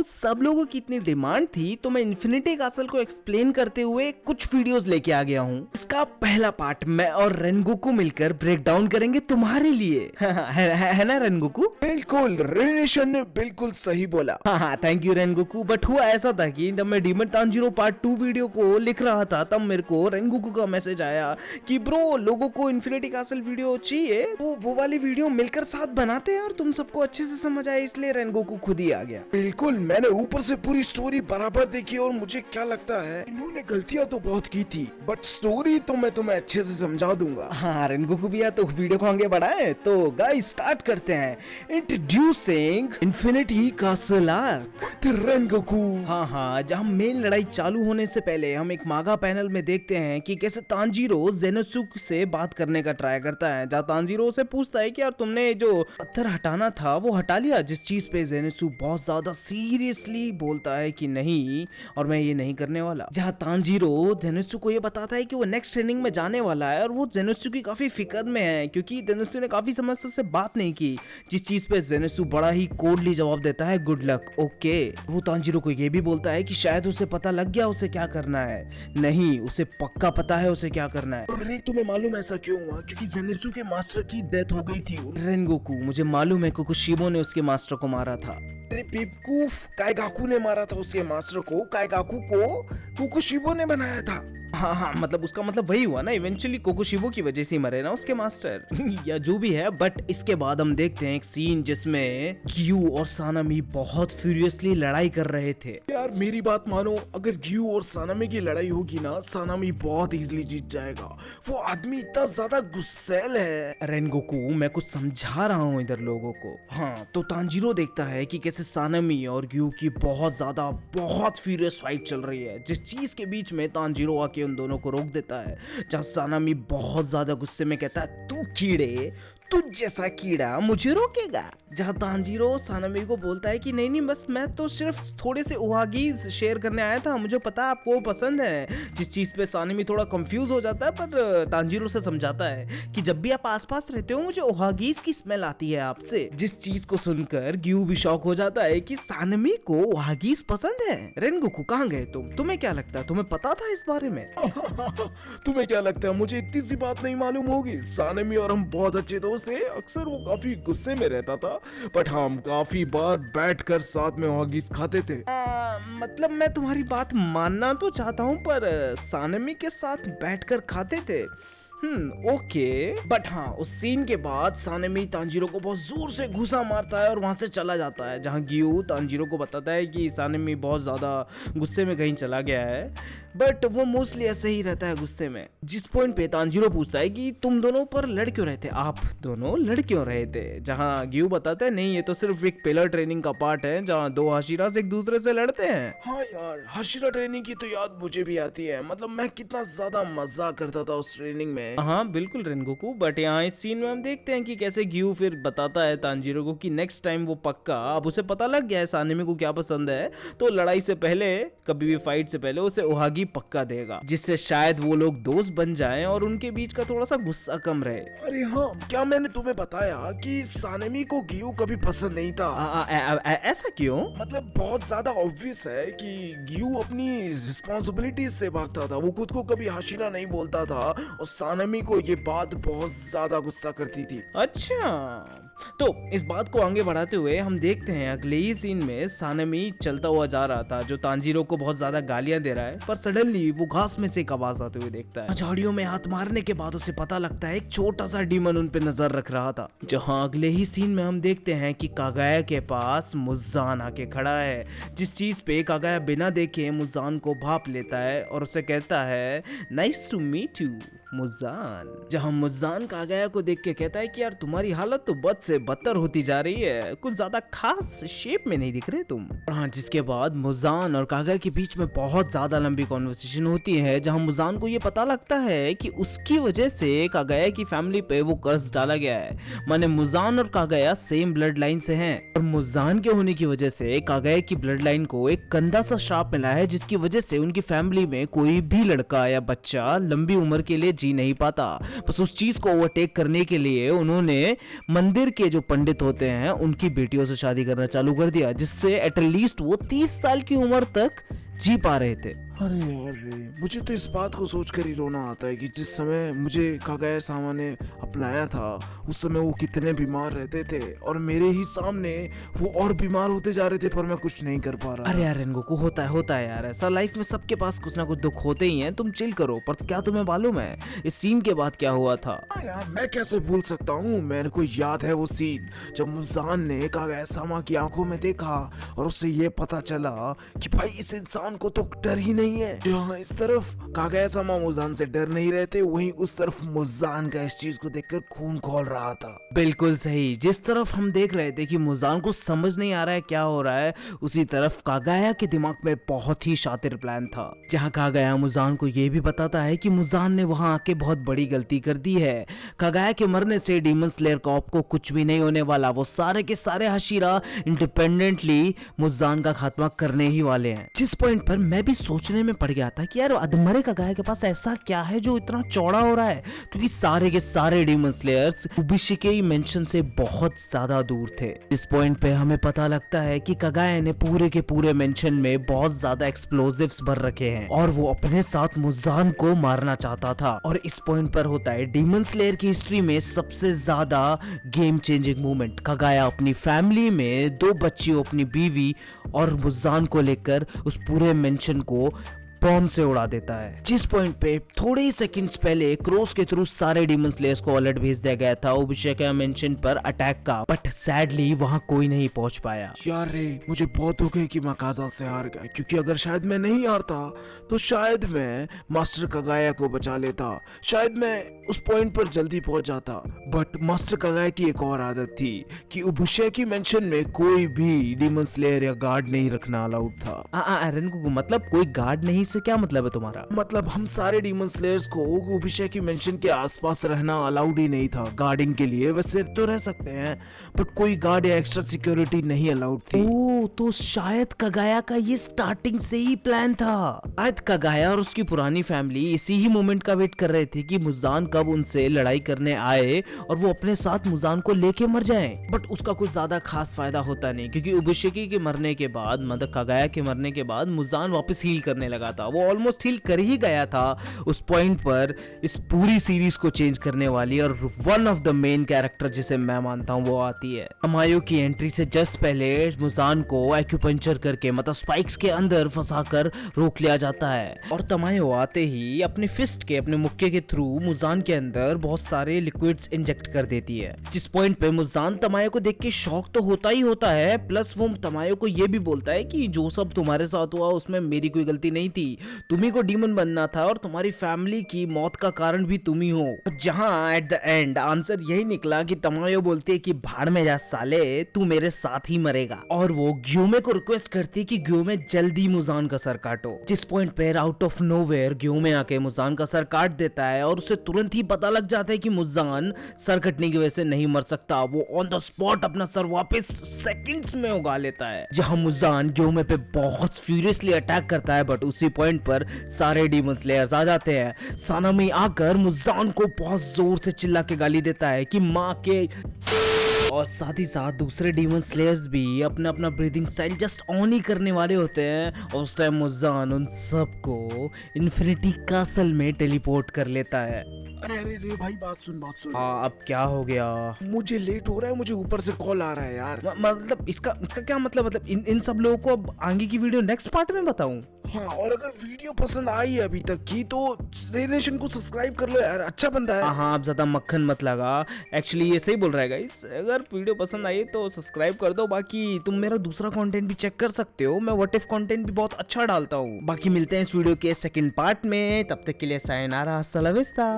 सब लोगों की इतनी डिमांड थी तो मैं इन्फिनिटी कासल को एक्सप्लेन करते हुए कुछ वीडियोस लेके आ गया हूँ। इसका पहला पार्ट मैं और रेनगोकू मिलकर ब्रेक डाउन करेंगे तुम्हारे लिए। है ना रेनगोकू? बिल्कुल, रेनेशन ने बिल्कुल सही बोला। हाँ, थैंक यू रेनगोकू। बट हुआ ऐसा था कि जब मैं डीमन तांजीरो पार्ट 2 वीडियो को लिख रहा था तब मेरे को रेनगोकू का मैसेज आया कि ब्रो लोगों को इन्फिनिटी कासल वीडियो चाहिए, तो वो वाली वीडियो मिलकर साथ बनाते हैं और तुम सबको अच्छे से समझ आए, इसलिए रेनगोकू खुद ही आ गया। बिल्कुल, मैंने ऊपर से पूरी स्टोरी बराबर देखी और मुझे क्या लगता है इन्होंने गलतियां तो बहुत की थी, बट स्टोरी तो मैं तुम्हें अच्छे से समझा दूंगा। हाँ रेनगोकू भैया, तो वीडियो को आगे बढ़ाए तो गाइस स्टार्ट करते हैं। Introducing infinity castle arc Rengoku. हाँ, जहाँ मेन लड़ाई चालू होने से पहले हम एक मागा पैनल में देखते हैं कि कैसे तांजीरो जेनोसुके से बात करने का ट्राई करता है, जहाँ तांजीरो से पूछता है कि यार तुमने जो पत्थर हटाना था वो हटा लिया, जिस चीज पे जेनोसुके बहुत ज्यादा सीरियसली बोलता है कि नहीं और मैं ये नहीं करने वाला। जहाँ तांजीरो जेनोसुके को ये बताता है कि वो नेक्स्ट ट्रेनिंग में जाने वाला है और वो जेनोसुके की काफी फिक्र में है क्योंकि जेनोसुके ने काफी समय से उससे बात नहीं की, जिस चीज पे जेनोसुके बड़ा ही कोल्डली जवाब देता है गुड लक ओके। वो तांजीरो को ये भी बोलता है कि शायद उसे पता लग गया उसे क्या करना है, नहीं उसे पक्का पता है उसे क्या करना है। अरे तुम्हें मालूम ऐसा क्यों हुआ? क्योंकि जेनेत्सु के मास्टर की डेथ हो गई थी। रेनगोकू, मुझे मालूम है कुकुशिबो ने उसके मास्टर को मारा था। अरे बेवकूफ, काइगाकू ने मारा था उसके मास्टर को। काइगाकू को कुकुशिबो ने बनाया था। हाँ, मतलब उसका मतलब वही हुआ ना, इवेंचुअली कोकोशिबो की वजह से ही मरे ना उसके मास्टर। या जो भी है, बट इसके बाद हम देखते हैं एक सीन जिसमें ग्यू और सानामी बहुत फ्यूरियसली लड़ाई कर रहे थे। यार मेरी बात मानो, अगर ग्यू और सानामी की लड़ाई होगी ना, सानामी बहुत इजीली जीत जाएगा। वो आदमी इतना ज्यादा गुस्सैल है। रेनगोकू, मैं कुछ समझा रहा हूँ इधर लोगों को। हाँ, तो तांजीरो देखता है कि कैसे सानामी और ग्यू की बहुत फ्यूरियस फाइट चल रही है, जिस चीज के बीच में तांजीरो आके उन दोनों को रोक देता है। जहाँ सानामी बहुत ज्यादा गुस्से में कहता है तू कीड़े, तुझ जैसा कीड़ा मुझे रोकेगा। जहाँ तांजीरो सानामी को बोलता है कि नहीं बस मैं तो सिर्फ थोड़े से उहागीज शेयर करने आया था, मुझे पता है आपको पसंद है। जिस चीज पे सानामी थोड़ा कंफ्यूज हो जाता है, पर तांजीरो से समझाता है कि जब भी आप आसपास रहते हो मुझे उहागीज की स्मेल आती है आपसे। जिस चीज को सुनकर ग्यू भी शॉक हो जाता है कि सानामी को उहागीज पसंद है। रेनगोकू, कहाँ गए तुम? तुम्हें क्या लगता है, तुम्हें पता था इस बारे में? तुम्हें क्या लगता है मुझे इतनी सी बात नहीं मालूम होगी? सानामी और हम बहुत अच्छे दोस्त थे। अक्सर वो काफी गुस्से में रहता था, बट हम काफी बार बैठकर साथ में हॉगीज खाते थे। मतलब मैं तुम्हारी बात मानना तो चाहता हूँ, पर सानामी के साथ बैठकर खाते थे। ओके। बट हाँ, उस सीन के बाद सानामी तांजीरो को बहुत जोर से घुसा मारता है और वहां से चला जाता है, जहाँ ग्यू तांजीरो को बताता है कि सानामी बहुत ज्यादा गुस्से में कहीं चला गया है, बट वो मोस्टली ऐसे ही रहता है गुस्से में। जिस पॉइंट पे तांजीरो पूछता है कि तुम दोनों पर लड़ क्यों रहे थे, आप दोनों लड़ क्यों रहे थे, जहाँ ग्यू बताता है नहीं ये तो सिर्फ एक पिलर ट्रेनिंग का पार्ट है जहाँ दो हाशिरास एक दूसरे से लड़ते हैं। हाँ यार, हाशिरा ट्रेनिंग की तो याद मुझे भी आती है। मतलब मैं कितना ज्यादा मजा करता था उस ट्रेनिंग में। हाँ बिल्कुल रेनगोकू, बट यहाँ इस सीन में हम देखते हैं कि कैसे ग्यू फिर बताता है तांजीरो को कि नेक्स्ट टाइम वो पक्का, अब उसे पता लग गया है सानामी को क्या पसंद है, तो लड़ाई से पहले, कभी भी फाइट से पहले उसे उहागी पक्का देगा, जिससे शायद वो लोग दोस्त बन जाएं और उनके बीच का थोड़ा सा गुस्सा कम रहे। अरे हाँ, क्या मैंने तुम्हें बताया कि सानामी को ग्यू कभी पसंद नहीं था? ऐसा क्यों? मतलब बहुत ज्यादा ऑब्वियस है कि ग्यू अपनी रिस्पॉन्सिबिलिटी से भागता था। वो खुद को कभी हाशिरा नहीं बोलता था और सानामी को ये बात बहुत ज्यादा गुस्सा करती थी। अच्छा, तो इस बात को आगे बढ़ाते हुए हम देखते हैं अगले ही सीन में सानामी चलता हुआ जा रहा था, जो तांजीरो को बहुत ज्यादा गालियां दे रहा है, पर सडनली वो घास में से एक आवाज आते हुए देखता है। झाड़ियों में हाथ मारने के बाद उसे पता लगता है एक छोटा सा डीमन उन पे नजर रख रहा था। जहां अगले ही सीन में हम देखते हैं कि कागाया के पास मुजान आके खड़ा है, जिस चीज पे कागाया बिना देखे मुजान को भाप लेता है और उसे कहता है nice to meet you Mujan. जहां मुजान कागाया को देख के कहता है कि यार तुम्हारी हालत तो बद से बदतर होती जा रही है, कुछ ज्यादा खास शेप में नहीं दिख रहे तुम। हाँ, जिसके बाद मुजान और कागाया के बीच में बहुत ज्यादा लंबी कॉन्वर्सेशन होती है, जहां मुजान को ये पता लगता है कि उसकी वजह से कागाया की फैमिली पे वो कर्ज डाला गया है। माने मुजान और कागाया सेम ब्लड लाइन से हैं और मुजान के होने की वजह से कागाया की ब्लड लाइन को एक गंदा सा श्राप मिला है, जिसकी वजह से उनकी फैमिली में कोई भी लड़का या बच्चा लंबी उम्र के लिए बच ही नहीं पाता। बस उस चीज को ओवरटेक करने के लिए उन्होंने मंदिर के जो पंडित होते हैं उनकी बेटियों से शादी करना चालू कर दिया, जिससे एटलीस्ट वो 30 साल की उम्र तक जी पा रहे थे। अरे यार रे, मुझे तो इस बात को सोचकर ही रोना आता है कि जिस समय मुझे कागाया-सामा ने अपनाया था उस समय वो कितने बीमार रहते थे और मेरे ही सामने वो और बीमार होते जा रहे थे, पर मैं कुछ नहीं कर पा रहा। अरे यार रेनगोकू, होता है यार, ऐसा लाइफ में सबके पास कुछ ना कुछ दुख होते ही हैं। तुम चिल करो। पर क्या तुम्हें मालूम है इस सीन के बाद क्या हुआ था? हाँ यार, मैं कैसे भूल सकता हूँ। मेरे को याद है वो सीन जब मुजान ने कागाया-सामा की आंखों में देखा और उससे ये पता चला कि भाई इस इंसान को तो डर ही नहीं है। जहाँ इस तरफ कागाया-सामा मुजान से डर नहीं रहते, वहीं उस तरफ मुजान का इस चीज को देखकर खून खौल रहा था। बिल्कुल सही। जिस तरफ हम देख रहे थे कि मुजान को समझ नहीं आ रहा है क्या हो रहा है, उसी तरफ कागाया के दिमाग में बहुत ही शातिर प्लान था। जहाँ कागाया मुजान को ये भी बताता है कि मुजान ने वहां आके बहुत बड़ी गलती कर दी है। कागाया के मरने से डीमन स्लेयर कॉर्प को कुछ भी नहीं होने वाला। वो सारे के सारे हशीरा इंडिपेंडेंटली मुजान का खात्मा करने ही वाले हैं। जिस पॉइंट पर मैं भी सोचने में पड़ गया था कि यार अधमरे कागाया के पास ऐसा क्या है जो इतना चौड़ा हो रहा है, क्योंकि सारे के सारे डीमन स्लेयर्स उबिशिके मेंशन से बहुत ज्यादा दूर थे। इस पॉइंट पे हमें पता लगता है कि कागाया ने पूरे के पूरे मेंशन में बहुत ज्यादा एक्सप्लोजिव्स भर रखे हैं और वो अपने साथ मुजान को मारना चाहता था। और इस पॉइंट पर होता है डीमन स्लेयर की हिस्ट्री में सबसे ज्यादा गेम चेंजिंग मूवमेंट। कागाया अपनी फैमिली में 2 बच्चियों, अपनी बीवी और मुजान को लेकर उस पूरे मेंशन को बॉम्ब से उड़ा देता है। जिस पॉइंट पे थोड़े ही सेकंड्स पहले क्रोस के थ्रू सारे डीमन स्लेयर्स को अलर्ट भेज दिया गया था उबिशिके मेंशन पर अटैक का, बट सैडली वहां कोई नहीं पहुंच पाया। यार रे, मुझे बहुत दुख है कि मैं काजा से हार गया, क्योंकि अगर शायद मैं नहीं हारता तो शायद मैं मास्टर कागाया को बचा लेता, शायद मैं उस पॉइंट पर जल्दी पहुंच जाता। बट मास्टर कागाया की एक और आदत थी कि उबिशिके मेंशन में कोई भी डीमन स्लेयर या गार्ड नहीं रखना अलाउड था। रेनगोकू, मतलब कोई गार्ड नहीं से क्या मतलब है तुम्हारा? मतलब हम सारे डीमन स्लेयर्स को उबिशिके मेंशन के आसपास रहना अलाउड ही नहीं था गार्डिंग के लिए। वैसे तो रह सकते हैं, बट कोई गार्ड या एक्स्ट्रा सिक्योरिटी नहीं अलाउड थी। ओह, तो शायद कागाया का ये स्टार्टिंग से ही प्लान था। शायद कागाया और उसकी पुरानी फैमिली इसी ही मोमेंट का वेट कर रहे थे कि मुजान कब उनसे लड़ाई करने आए और वो अपने साथ मुजान को लेके मर जाए। बट उसका कुछ ज्यादा खास फायदा होता नहीं, क्योंकि उबिशिके के मरने के बाद, मतलब कागाया के मरने के बाद, मुजान वापस हील करने लगा था। वो ऑलमोस्ट हील कर ही गया था। उस पॉइंट पर इस पूरी सीरीज को चेंज करने वाली और one of the main character जिसे मैं मानता हूँ वो आती है। तमायो की एंट्री से जस्ट पहले मुजान को एक्यूपंक्चर करके, मतलब स्पाइक्स के अंदर फंसाकर रोक लिया जाता है और तमायो आते ही अपने फिस्ट के, अपने मुक्के के थ्रू मुजान के अंदर बहुत सारे लिक्विड्स इंजेक्ट कर देती है। जिस पॉइंट पे मुजान तमायो को देख के शॉक तो होता ही होता है, प्लस वो तमायो को ये भी बोलता है कि जो सब तुम्हारे साथ हुआ उसमें मेरी कोई गलती नहीं थी, तुम्ही को डीमन बनना था और तुम्हारी फैमिली की मौत का कारण भी तुम ही हो। जहां एट द एंड आंसर यही निकला कि तमायो बोलती है कि भाड़ में जा साले, तू मेरे साथ ही मरेगा। और वो ग्योमे को रिक्वेस्ट करती है कि ग्योमे जल्दी मुजान का सर काटो। जिस पॉइंट पे आउट ऑफ नोवेयर ग्योमे आके मुजान का सर काट देता है और उसे तुरंत ही पता लग जाता है कि मुजान सर कटने की वजह से नहीं मर सकता। वो ऑन द स्पॉट अपना सर वापस सेकंड्स में उगा लेता है। जहां मुजान ग्योमे पे बहुत फ्यूरियसली अटैक करता है, बट उसी पॉइंट पर सारे डीमन स्लेयर्स आ जाते हैं। सानामी आकर मुजान को बहुत जोर से चिल्ला के गाली देता है कि माँ के, और साथ ही साथ दूसरे डीमन स्लेयर्स भी अपना अपना ब्रीदिंग स्टाइल जस्ट ऑन ही करने वाले होते हैं और उस टाइम मुजान उन सबको इन्फिनिटी कासल में टेलीपोर्ट कर लेता है। अरे अरे अरे भाई, बात सुन। हाँ, अब क्या हो गया? मुझे लेट हो रहा है, मुझे ऊपर से कॉल आ रहा है यार। मतलब इसका क्या मतलब इन सब लोगों को अब आगे की वीडियो नेक्स्ट पार्ट में बताऊं? हाँ, और अगर वीडियो पसंद आई है अभी तक की तो रिलेशन को सब्सक्राइब कर लो यार, अच्छा बंदा है। हाँ, आप ज्यादा मक्खन मत लगा। एक्चुअली ये सही बोल रहा है गाइस, अगर वीडियो पसंद आई तो सब्सक्राइब कर दो। बाकी तुम मेरा दूसरा कंटेंट भी चेक कर सकते हो, मैं व्हाट इफ कंटेंट भी बहुत अच्छा डालता हूँ। बाकी मिलते हैं इस वीडियो के सेकंड पार्ट में, तब तक के लिए सायोनारा, हasta la vista।